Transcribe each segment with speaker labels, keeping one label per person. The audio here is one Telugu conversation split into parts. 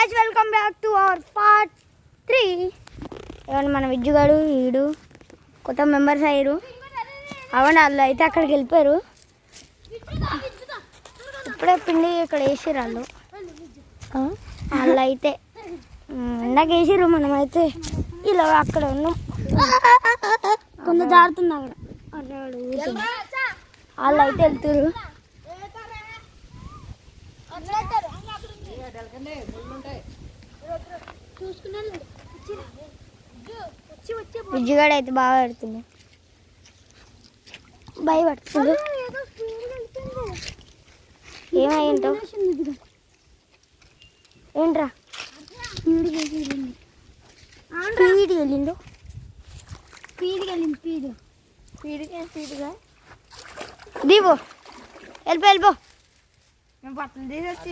Speaker 1: Guys welcome back to our part 3. ఏమన్నా మన విజ్జుగాడు వీడు కొత్త మెంబర్స్ అయ్యారు. అవును వాళ్ళు అయితే అక్కడికి వెళ్ళిపోయారు. ఇప్పుడే పిండి ఇక్కడ వేసారు వాళ్ళు అయితే ఇందాక వేసారు. మనం అయితే ఇలా అక్కడ ఉన్నాం. కొంత జారుతున్నా అక్కడ వాళ్ళు అయితే వెళ్తారు. విజ్జుగాడు అయితే బాగా పెడుతుంది, భయపడుతుంది. ఏమై ఉంటావు ఏంట్రా స్పీడ్ వెళ్ళిండు. స్పీడ్గా దీపో వెళ్ళిపో. మేము పట్టణం తీసేసి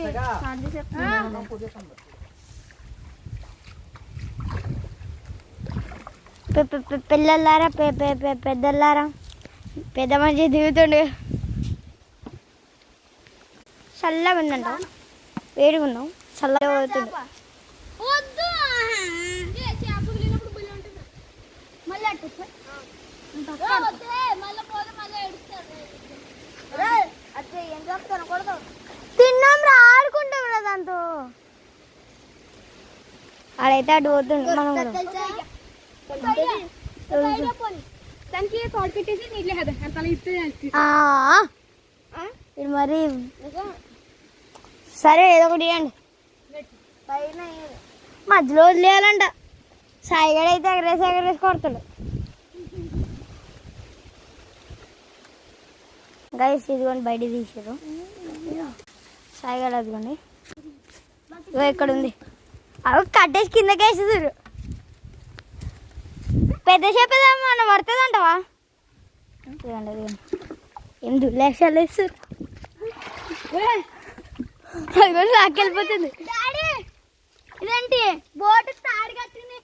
Speaker 1: పిల్లలారా పెద్దలారా పెద్ద మంచి దిగుతుండే. చల్లగా ఉందంట, వేడిగా ఉన్నాం, చల్లగా పోతుంది. తిన్నాం రా, ఆడుకుంటాం రా దాంతో. ఆడైతే అటు పోతుంది. మనం మరి సరే ఏదో ఒకటి ఇవ్వండి. మధ్యలో వదిలేయాలంట. సాయిగడ అయితే ఎగరేసి కొడతాడు. గైస్ ఇదిగోండి బయట తీసారు. సాయిగడ అదిగోండి ఇక్కడ ఉంది. అవి కట్టేసి కిందకి వేసేసారు. పెద్ద చేప మనం పడుతుంది అంటవా? ఏం దుర్లేక్షాలు వేస్తారు. అది కూడా నాకెళ్ళిపోతుంది. ఇదేంటి బోటు తాడు కట్టింది.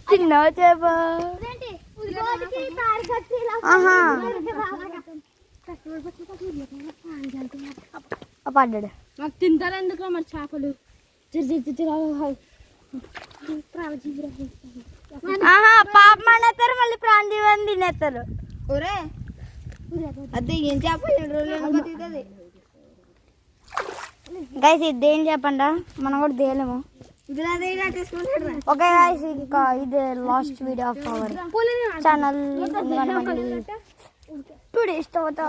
Speaker 1: చిన్న చేప పడ్డాడు.
Speaker 2: మాకు తింటారు ఎందుకు మరి చేపలు?
Speaker 1: పాప అనేస్తారు, మళ్ళీ ప్రాణజీవని తినేస్తారు.
Speaker 2: అదే ఏం చేప
Speaker 1: గైస్ ఇదేం చెప్పండి, మనం కూడా తేలేము. ఓకే గైస్, ఇంకా ఇదే last video of our channel. 2 days తర్వాత